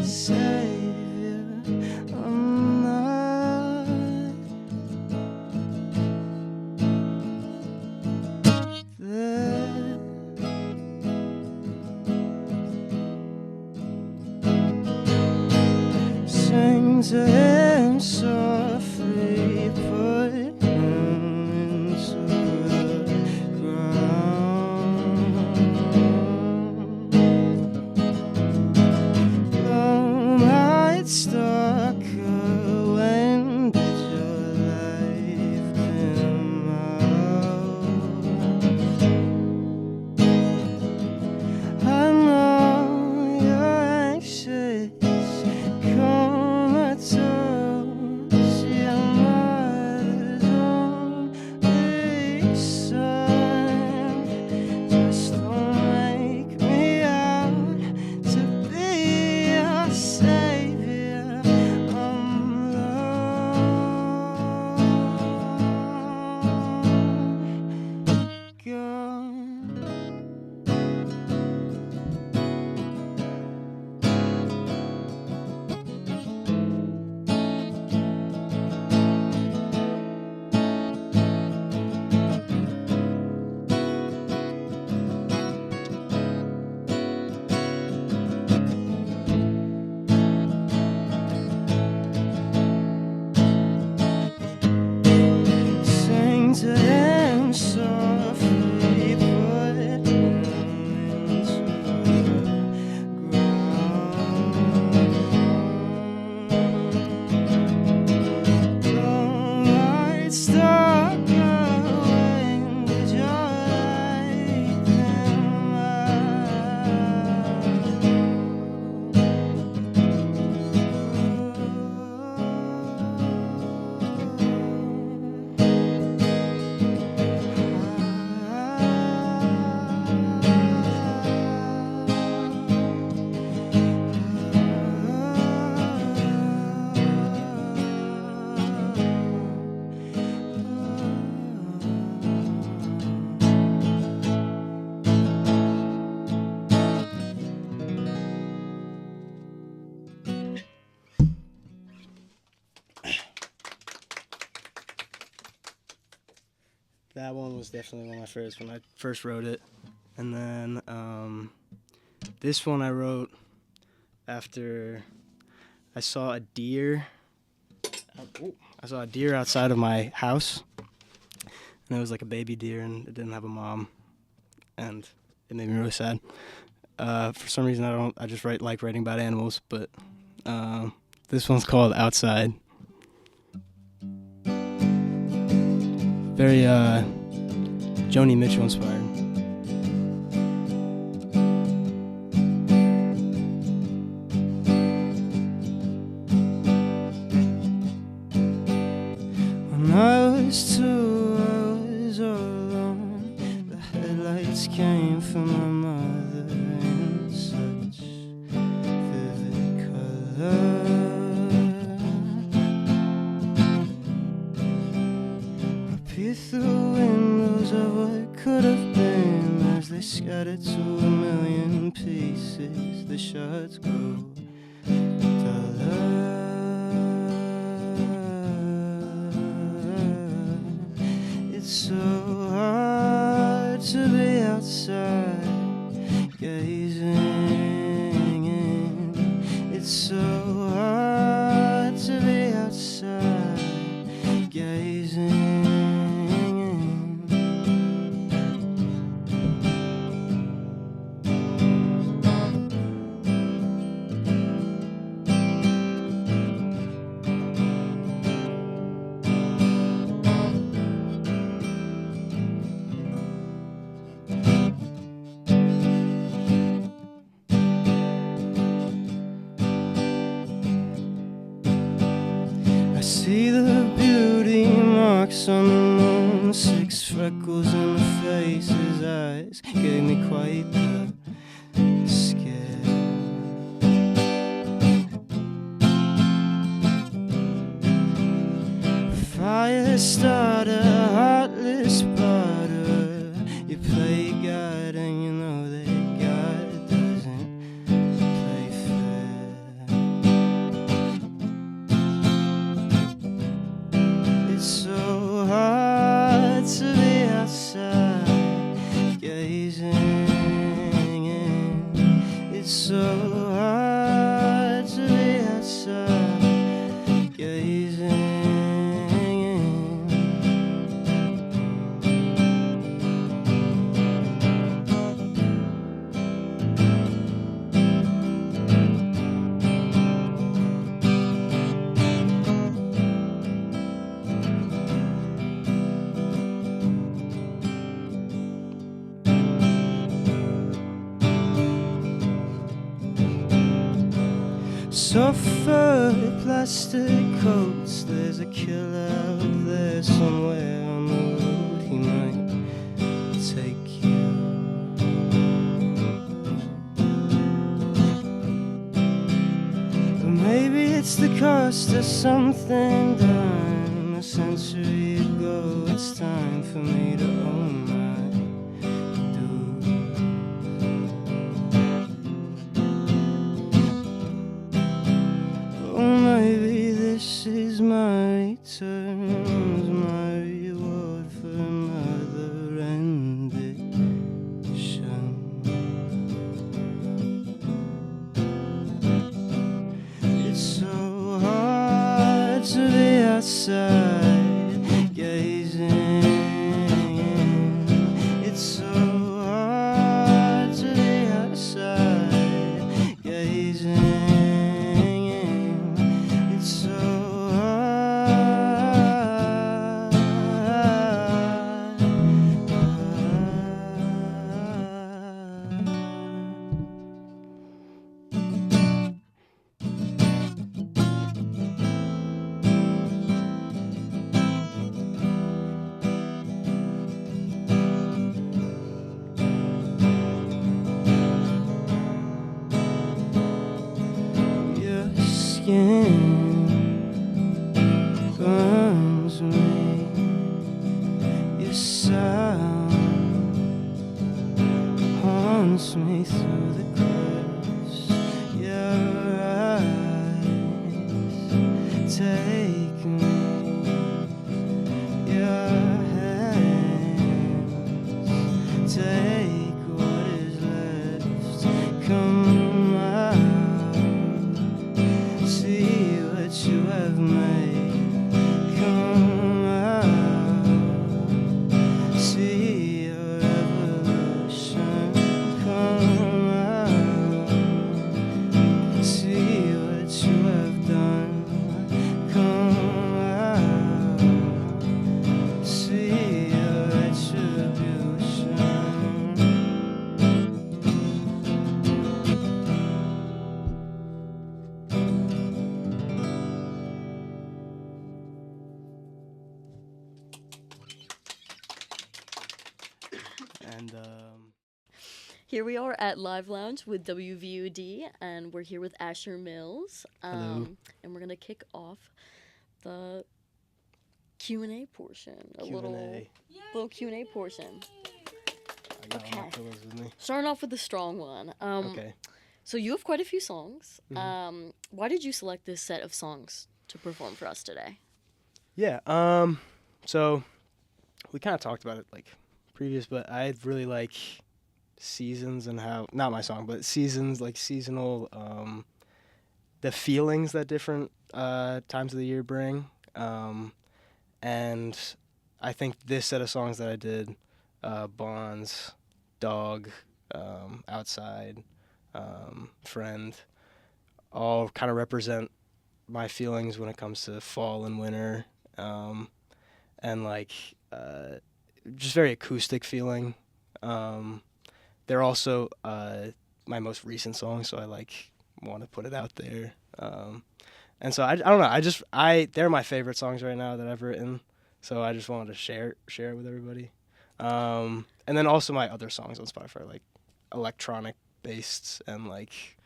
savior, I'm not there. Sing to him softly, put him into the ground. Blow my stalker, when did your life dim out? I know you're anxious, comatose, your mother's only son. Just don't make me out to be your savior. I'm long gone. Sing to him softly, put him into the ground. Don't light stalker, when did your light dim That one was definitely one of my favorites when I first wrote it. And then this one I wrote after I saw a deer. I saw a deer outside of my house, and it was like a baby deer, and it didn't have a mom, and it made me really sad. For some reason, I just like writing about animals, but this one's called Outside. Very Joni Mitchell inspired. When I was 2, I was all alone. The headlights came from my mother in such vivid color. Peer through windows of what could have been as they scattered to a million pieces. The shots grow duller. It's so hard to be outside gazing in. It's so hard to be outside gazing. See the beauty marks on the moon, 6 freckles in the face. His eyes gave me quite the scare. Fire starter, heartless spotter. You play God and you know that God doesn't play fair. It's so hard to be outside gazing. Suffer plastic coats. There's a killer out there somewhere on the road. He might take you. But maybe it's the cost of something done a century ago. It's time for me to own my dues. Oh, maybe this is my return, my reward for another rendition. It's so hard to be outside gazing. It's so hard to be outside gazing. It's so hard. Your skin burns me. Your sound haunts me through the cracks. Your eyes take me. Your hands take what is left. Come out, see what you have made. Come out, see your evolution. Come out, see what you have done. Come out, see your retribution. And Here we are at Live Lounge with WVUD, and we're here with Asher Mills. Hello. And we're gonna kick off the Q&A portion. Q&A. Little Q&A portion. I got all my Okay. pillows with me. Starting off with the strong one. Okay. So you have quite a few songs. Mhm. Why did you select this set of songs to perform for us today? Yeah. So we kind of talked about it like previous, but I really like seasons and how, not my song, but seasons, like seasonal, the feelings that different times of the year bring. And I think this set of songs that I did, Bonds, Dog, Outside, Friend, all kind of represent my feelings when it comes to fall and winter, and like just very acoustic feeling. They're also my most recent songs, so I like want to put it out there. And so I don't know. They're my favorite songs right now that I've written. So I just wanted to share it with everybody. And then also my other songs on Spotify are like electronic based and like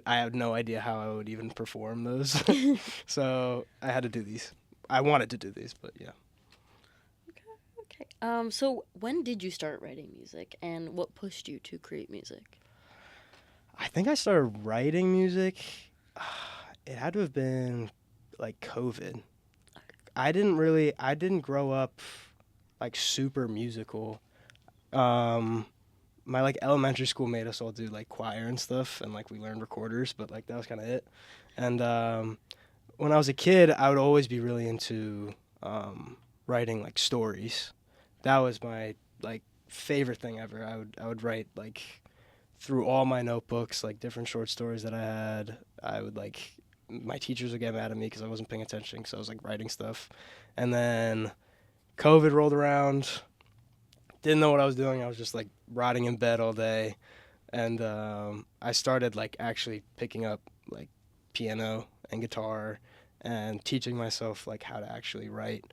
I have no idea how I would even perform those. So I had to do these. I wanted to do these, but yeah. Okay. So when did you start writing music, and what pushed you to create music? I think I started writing music. It had to have been like COVID. I didn't grow up like super musical. my like elementary school made us all do like choir and stuff, and like we learned recorders, but like that was kind of it. And when I was a kid, I would always be really into writing like stories. That was my like favorite thing ever. I would write like through all my notebooks like different short stories that I had. I would like my teachers would get mad at me because I wasn't paying attention because I was like writing stuff. And then COVID rolled around. Didn't know what I was doing. I was just like rotting in bed all day, and I started like actually picking up like piano and guitar and teaching myself like how to actually write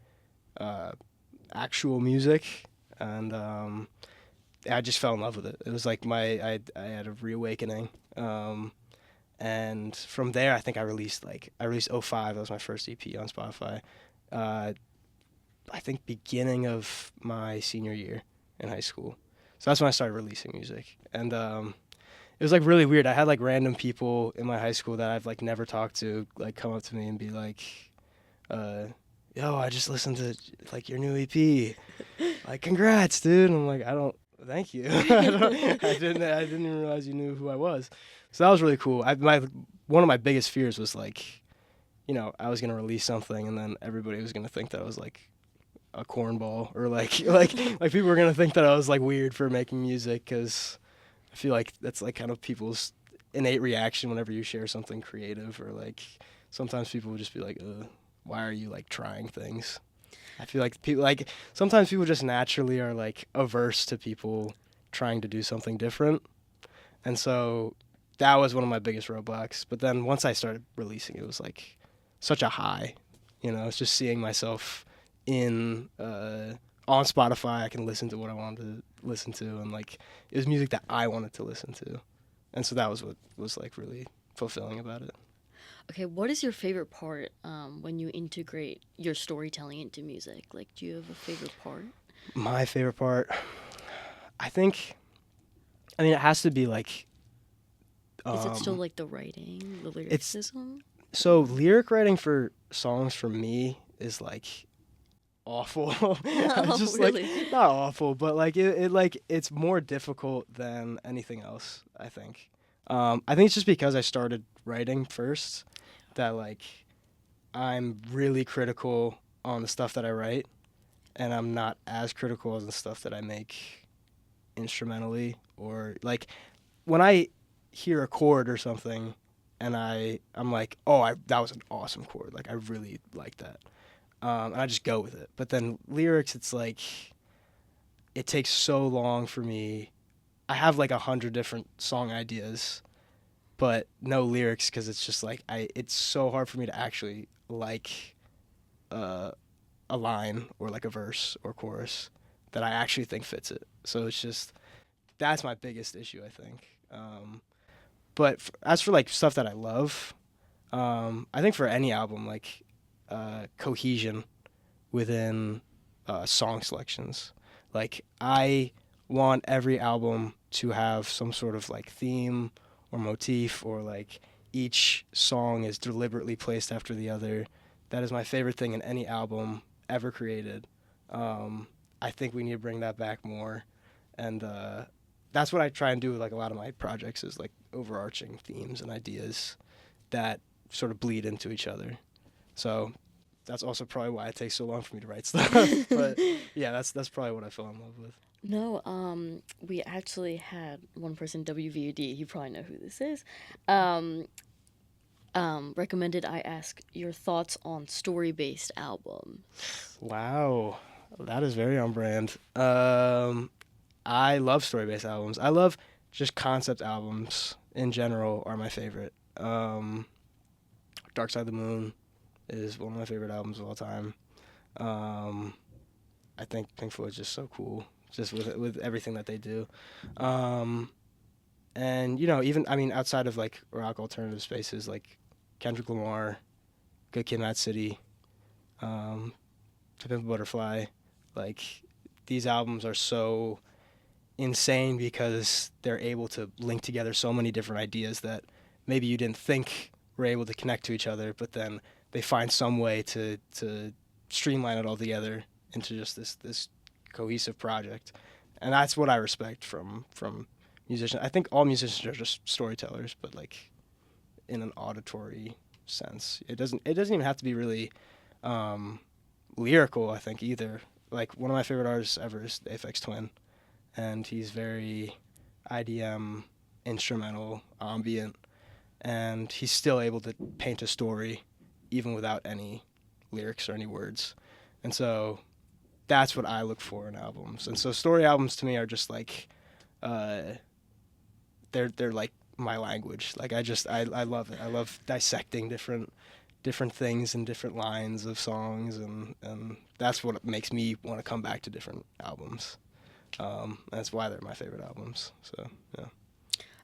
uh, actual music, and I just fell in love with it. It was like I had a reawakening, and from there I think I released '05. That was my first EP on Spotify. Uh, I think beginning of my senior year in high school. So that's when I started releasing music, and it was like really weird. I had like random people in my high school that I've like never talked to like come up to me and be like, uh, "Yo, I just listened to like your new EP. Like, congrats, dude." And I'm like, "I don't, thank you. I didn't even realize you knew who I was." So that was really cool. One of my biggest fears was like, I was gonna release something and then everybody was gonna think that I was like a cornball or like people were gonna think that I was like weird for making music, because I feel like that's like kind of people's innate reaction whenever you share something creative, or like sometimes people will just be like, why are you like trying things? I feel like people like sometimes people just naturally are like averse to people trying to do something different, and so that was one of my biggest roadblocks. But then once I started releasing, it was like such a high, it's just seeing myself in on Spotify. I can listen to what I wanted to listen to, and like it was music that I wanted to listen to, and so that was what was like really fulfilling about it. Okay, what is your favorite part when you integrate your storytelling into music? Like, do you have a favorite part? My favorite part, I mean, it has to be like. Is it still like the writing, the lyricism? So lyric writing for songs for me is like awful. Oh, Just really? like not awful, but like it like it's more difficult than anything else, I think. I think it's just because I started writing first that like I'm really critical on the stuff that I write, and I'm not as critical as the stuff that I make instrumentally, or like when I hear a chord or something and I'm like, oh, that was an awesome chord. Like I really like that. And I just go with it. But then lyrics, it's like it takes so long for me. I have like 100 different song ideas, but no lyrics because it's just like It's so hard for me to actually like uh, a line or like a verse or chorus that I actually think fits it. So it's just that's my biggest issue, I think. But as for like stuff that I love, I think for any album, like cohesion within song selections. Like I want every album to have some sort of like theme or motif, or like each song is deliberately placed after the other. That is my favorite thing in any album ever created. I think we need to bring that back more, and that's what I try and do with like a lot of my projects, is like overarching themes and ideas that sort of bleed into each other. So that's also probably why it takes so long for me to write stuff. But yeah, that's probably what I fell in love with. No, we actually had one person, WVUD, you probably know who this is, um, recommended I ask your thoughts on story-based albums. Wow, that is very on brand. I love story-based albums. I love just concept albums in general are my favorite. Dark Side of the Moon is one of my favorite albums of all time. Um, I think Pink Floyd's just so cool, just with everything that they do. Um, and even I mean, outside of like rock alternative spaces, like Kendrick Lamar, Good Kid, Mad City, um, To Pimp a Butterfly, like these albums are so insane because they're able to link together so many different ideas that maybe you didn't think were able to connect to each other, but then they find some way to streamline it all together into just this cohesive project. and that's what I respect from musicians. I think all musicians are just storytellers, but like in an auditory sense. It doesn't even have to be really lyrical, I think, either. Like one of my favorite artists ever is the Aphex Twin, and he's very IDM, instrumental, ambient, and he's still able to paint a story even without any lyrics or any words. And so that's what I look for in albums. And so story albums to me are just like they're like my language. Like I love it. I love dissecting different things and different lines of songs, and that's what makes me want to come back to different albums. That's why they're my favorite albums. So yeah.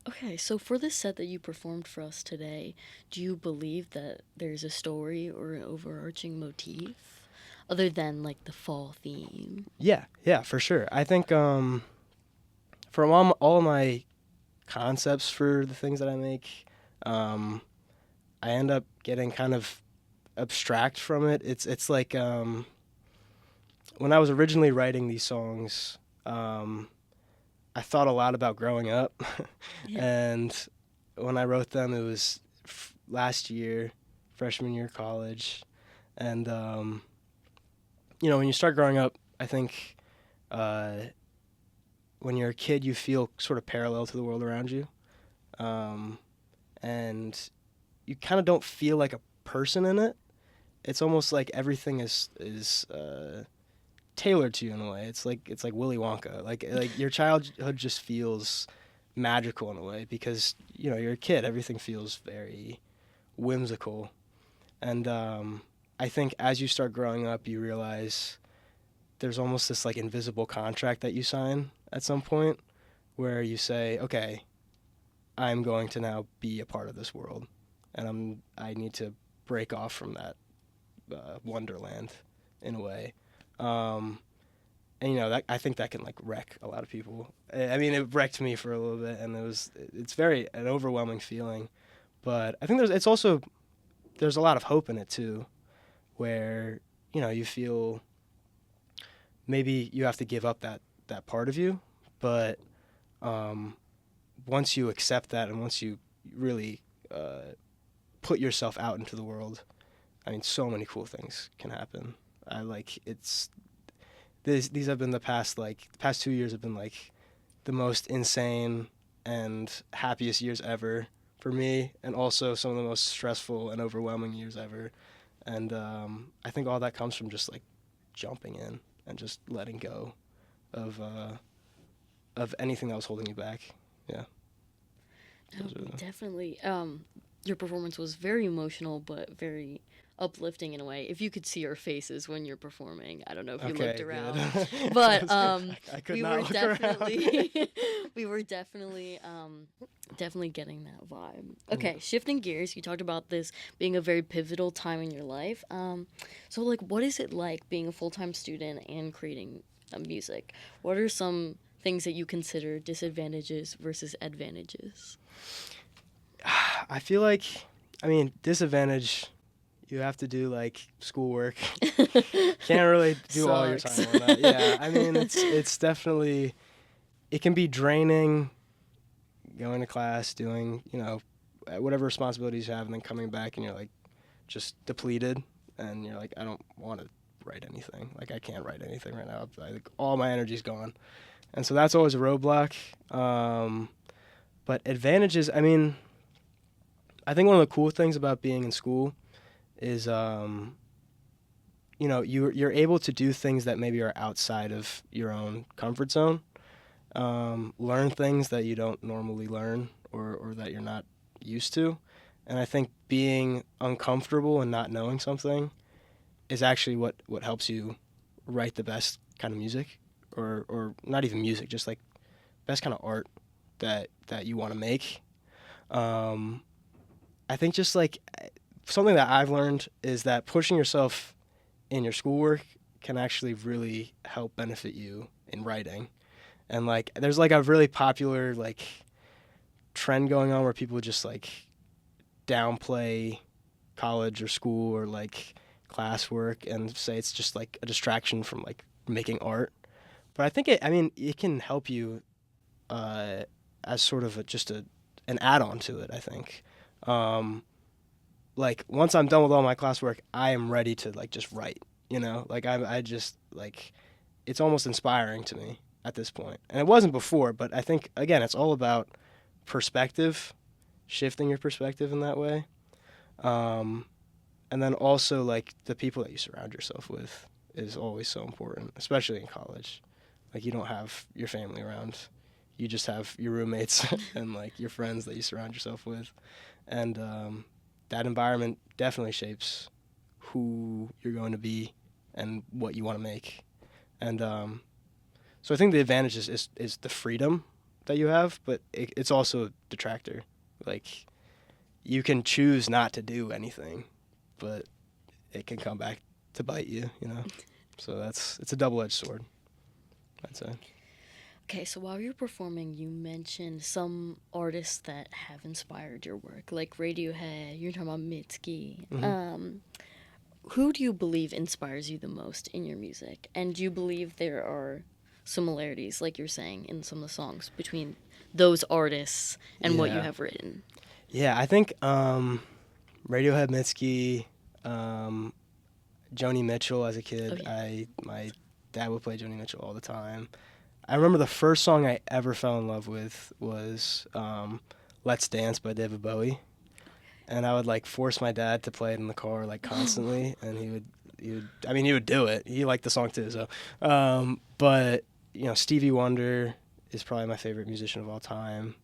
Okay, so for this set that you performed for us today, do you believe that there's a story or an overarching motif other than like the fall theme? Yeah, for sure. I think from all of my concepts for the things that I make, I end up getting kind of abstract from it. It's like when I was originally writing these songs, I thought a lot about growing up, Yeah. and when I wrote them, it was last year, freshman year of college, and when you start growing up, I think when you're a kid, you feel sort of parallel to the world around you, and you kind of don't feel like a person in it. It's almost like everything is tailored to you in a way. It's like Willy Wonka. Like your childhood just feels magical in a way because you're a kid. Everything feels very whimsical, and I think as you start growing up, you realize there's almost this like invisible contract that you sign at some point where you say, okay, I'm going to now be a part of this world, and I need to break off from that wonderland in a way. And that I think that can like wreck a lot of people. I mean, it wrecked me for a little bit, and it's very an overwhelming feeling. But I think there's a lot of hope in it too, where you feel maybe you have to give up that part of you, but once you accept that and once you really put yourself out into the world, I mean, so many cool things can happen. These have been the past 2 years have been like the most insane and happiest years ever for me, and also some of the most stressful and overwhelming years ever. And I think all that comes from just like jumping in and just letting go of anything that was holding you back. Yeah. Definitely. Your performance was very emotional, but very uplifting in a way. If you could see our faces when you're performing, I don't know if you looked around, good. but I could we not were look definitely around. we were definitely getting that vibe. Okay, shifting gears, you talked about this being a very pivotal time in your life. So like, what is it like being a full-time student and creating music? What are some things that you consider disadvantages versus advantages? I feel like, disadvantage, you have to do like schoolwork. Can't really do all your time on that. Yeah, I mean, it's definitely, it can be draining going to class, doing, whatever responsibilities you have, and then coming back and you're like just depleted, and you're like, I don't want to write anything. Like, I can't write anything right now. Like, all my energy's gone. And so that's always a roadblock. But advantages, I mean, I think one of the cool things about being in school is, you're able to do things that maybe are outside of your own comfort zone, learn things that you don't normally learn or that you're not used to. And I think being uncomfortable and not knowing something is actually what helps you write the best kind of music, or not even music, just like best kind of art that you want to make. I think just like something that I've learned is that pushing yourself in your schoolwork can actually really help benefit you in writing. And like there's like a really popular like trend going on where people just like downplay college or school or like classwork and say it's just like a distraction from like making art. But I think it can help you as sort of an add-on to it, I think. Like once I'm done with all my classwork, I am ready to like just write, like I just like, it's almost inspiring to me at this point. And it wasn't before, but I think again, it's all about perspective, shifting your perspective in that way. And then also like the people that you surround yourself with is always so important, especially in college. Like you don't have your family around. You just have your roommates and like your friends that you surround yourself with. And that environment definitely shapes who you're going to be and what you want to make. And so I think the advantage is the freedom that you have, but it's also a detractor. Like you can choose not to do anything, but it can come back to bite you, So it's a double-edged sword, I'd say. Okay, so while you're performing, you mentioned some artists that have inspired your work, like Radiohead, you're talking about Mitski. Mm-hmm. Who do you believe inspires you the most in your music? And do you believe there are similarities, like you're saying, in some of the songs between those artists and what you have written? Yeah, I think Radiohead, Mitski, Joni Mitchell as a kid. Oh, yeah. My dad would play Joni Mitchell all the time. I remember the first song I ever fell in love with was Let's Dance by David Bowie. And I would like force my dad to play it in the car like constantly, and he would do it. He liked the song too, so but Stevie Wonder is probably my favorite musician of all time.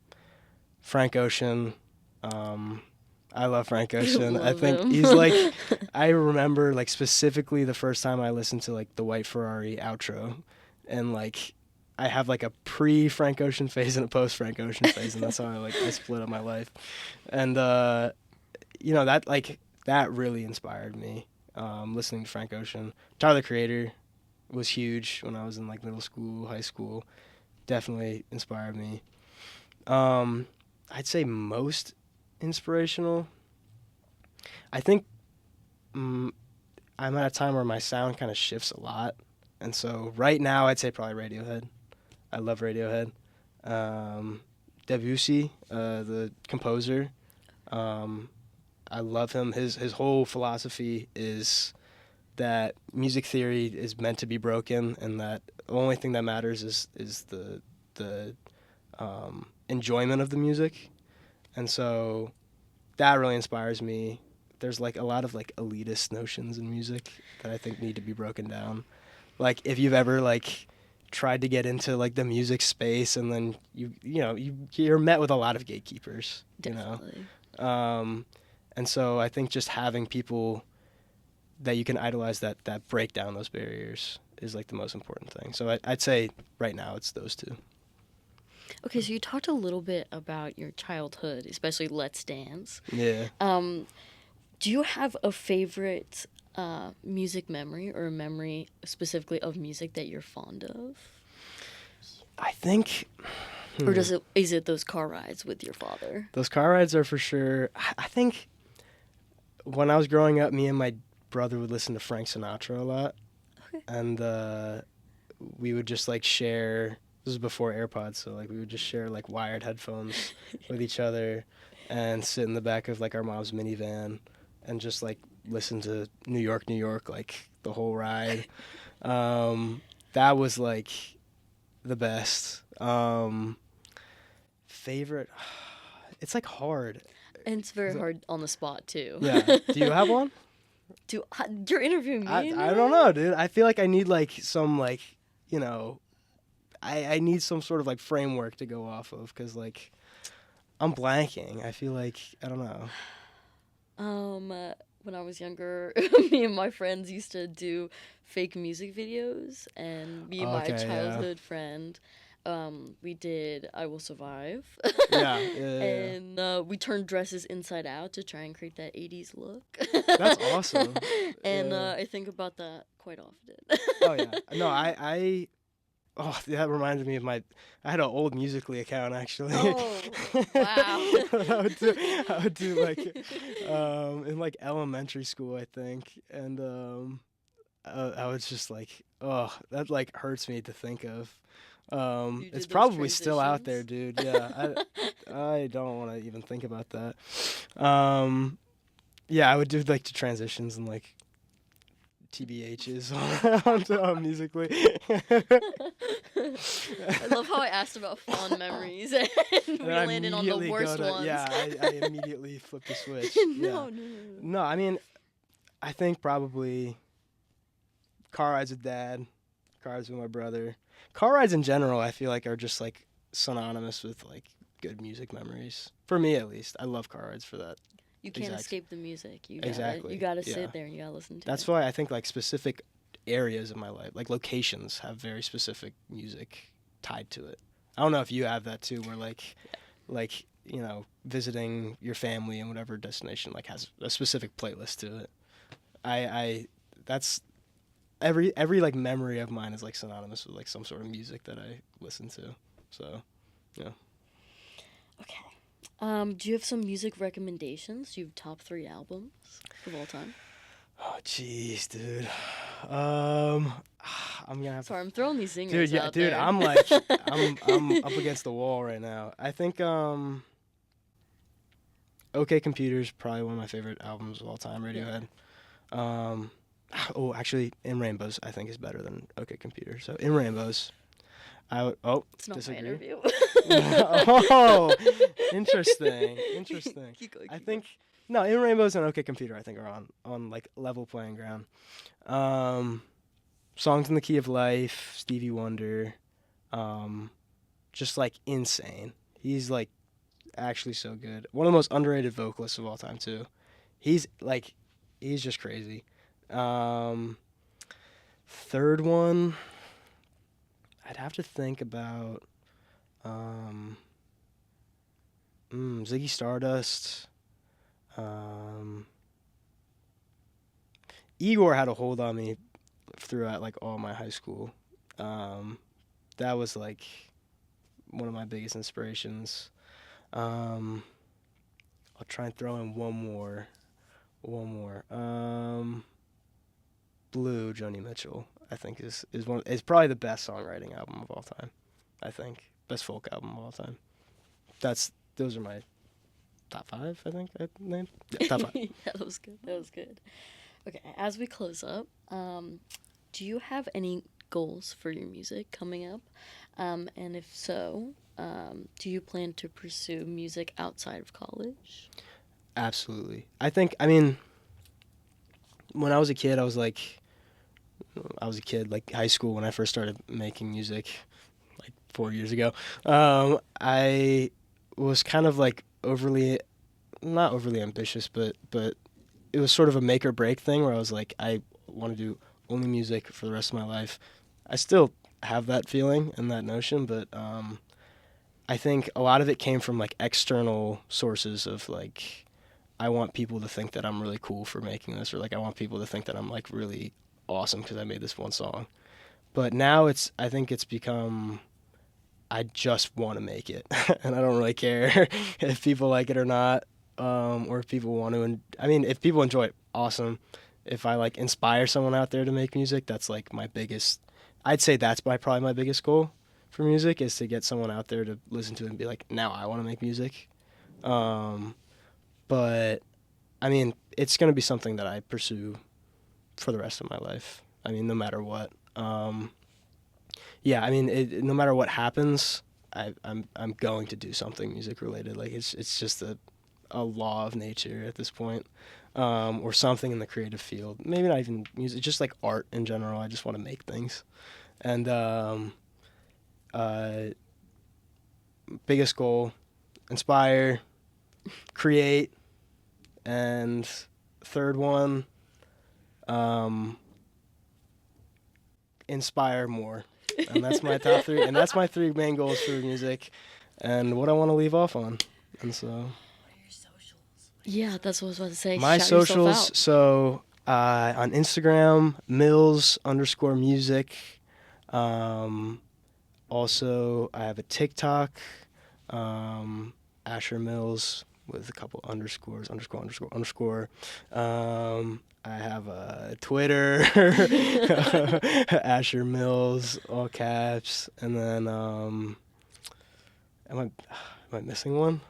Frank Ocean, I love Frank Ocean. I think him. he's like, I remember like specifically the first time I listened to like the White Ferrari outro, and like I have like a pre-Frank Ocean phase and a post-Frank Ocean phase, and that's how I split up my life. And that really inspired me. Listening to Frank Ocean, Tyler the Creator was huge when I was in like middle school, high school. Definitely inspired me. I'd say most inspirational. I think I'm at a time where my sound kind of shifts a lot, and so right now I'd say probably Radiohead. I love Radiohead. Debussy, the composer, I love him. His whole philosophy is that music theory is meant to be broken, and that the only thing that matters is the enjoyment of the music. And so that really inspires me. There's like a lot of like elitist notions in music that I think need to be broken down. Like if you've ever like tried to get into like the music space, and then you're met with a lot of gatekeepers. Definitely. And so I think just having people that you can idolize that break down those barriers is like the most important thing. So I'd say right now it's those two. Okay, so you talked a little bit about your childhood, especially Let's Dance. Yeah. Do you have a favorite music memory or a memory specifically of music that you're fond of? I think... Or is it those car rides with your father? Those car rides are for sure. I think when I was growing up, me and my brother would listen to Frank Sinatra a lot. Okay. And we would just like share... This was before AirPods, so like we would just share like wired headphones with each other and sit in the back of like our mom's minivan and just like listen to New York, New York, like the whole ride. That was like the best. Favorite? It's like hard. And it's very hard on the spot too. Yeah. Do you have one? You're interviewing me? I don't know, dude. I feel like I need like some like, I need some sort of like framework to go off of, because like I'm blanking. I feel like I don't know. When I was younger, me and my friends used to do fake music videos, and me and my childhood friend, we did I Will Survive. Yeah. And we turned dresses inside out to try and create that 80s look. That's awesome. And I think about that quite often. Oh yeah. No, oh, that reminded me of I had an old Musical.ly account actually. Oh, wow. I would do like in like elementary school, I think, and I was just like Oh, that like hurts me to think of. You It's did those probably still out there, transitions? dude. Yeah, I don't want to even think about that. Um, yeah, I would do like the transitions and like TBHs onto musically. I love how I asked about fond memories and And we then I landed on the immediately go worst to ones. I immediately flip the switch. Yeah. No. No, I mean, I think probably car rides with dad, car rides with my brother. Car rides in general, I feel like are just like synonymous with like good music memories. For me at least. I love car rides for that. You can't Exact- escape the music. You Exactly. gotta Yeah. sit there and you gotta listen to That's it. why I think like specific areas of my life, like locations, have very specific music tied to it. I don't know if you have that too, where like you know, visiting your family in whatever destination like has a specific playlist to it. I that's every like memory of mine is like synonymous with like some sort of music that I listen to. So yeah. Okay. Do you have some music recommendations? Do you have top 3 albums of all time? Oh jeez, dude. Um, I'm gonna have Sorry, to. I'm throwing these singers Dude, yeah, out dude, there. I'm like, I'm up against the wall right now. I think OK Computer's probably one of my favorite albums of all time. Radiohead. Um, oh, actually, In Rainbows I think is better than OK Computer. So In Rainbows, I would. Oh, It's not disagree. my interview. Oh, interesting. Keep going. I think no, In Rainbows and OK Computer I think are on like level playing ground. Songs in the Key of Life, Stevie Wonder, just like insane. He's like actually so good. One of the most underrated vocalists of all time too. He's like, he's just crazy. Third one, I'd have to think about Ziggy Stardust. Igor had a hold on me throughout like all my high school. That was like one of my biggest inspirations. I'll try and throw in one more. Blue, Joni Mitchell, I think is probably the best songwriting album of all time. I think best folk album of all time. Those are my top 5. I think I named. Yeah, top 5. Yeah, that was good. That was good. Okay, as we close up, do you have any goals for your music coming up? And if so, do you plan to pursue music outside of college? Absolutely. I mean, when I was a kid, like high school when I first started making music, like 4 years ago. I was kind of like not overly ambitious, but it was sort of a make or break thing where I was like, I want to do only music for the rest of my life. I still have that feeling and that notion, but I think a lot of it came from like external sources of like, I want people to think that I'm really cool for making this, or like I want people to think that I'm like really awesome because I made this one song. But now I think it's become, I just want to make it, and I don't really care if people like it or not, or if people want to. And I mean, if people enjoy it, awesome. If I like inspire someone out there to make music, that's like my biggest. I'd say that's probably my biggest goal for music is to get someone out there to listen to it and be like, now I want to make music. But I mean, it's gonna be something that I pursue for the rest of my life. I mean, no matter what. Yeah, I mean, no matter what happens, I'm going to do something music related. Like it's just a law of nature at this point, or something in the creative field. Maybe not even music, just like art in general. I just want to make things, and biggest goal, inspire, create, and third one, inspire more. And that's my top 3. And that's my 3 main goals for music and what I want to leave off on. And so. What are your socials? Yeah, that's what I was about to say. My Shout socials, yourself out. so on Instagram, Mills_music. Also, I have a TikTok, Asher Mills, with a couple underscores, underscore. I have a Twitter, Asher Mills, all caps, and then am I missing one?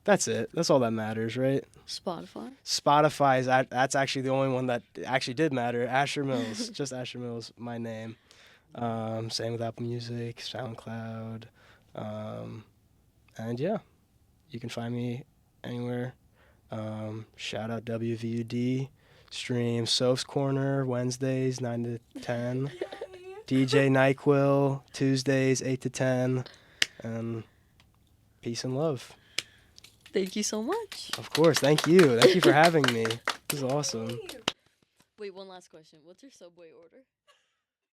That's it. That's all that matters, right? Spotify is that's actually the only one that actually did matter. Asher Mills, just Asher Mills, my name. Same with Apple Music, SoundCloud, and yeah, you can find me anywhere. Shout out WVUD, stream Soph's Corner Wednesdays 9 to 10, DJ NyQuil Tuesdays 8 to 10, and peace and love. Thank you so much. Of course, thank you. Thank you for having me. This is awesome. Wait, one last question. What's your Subway order?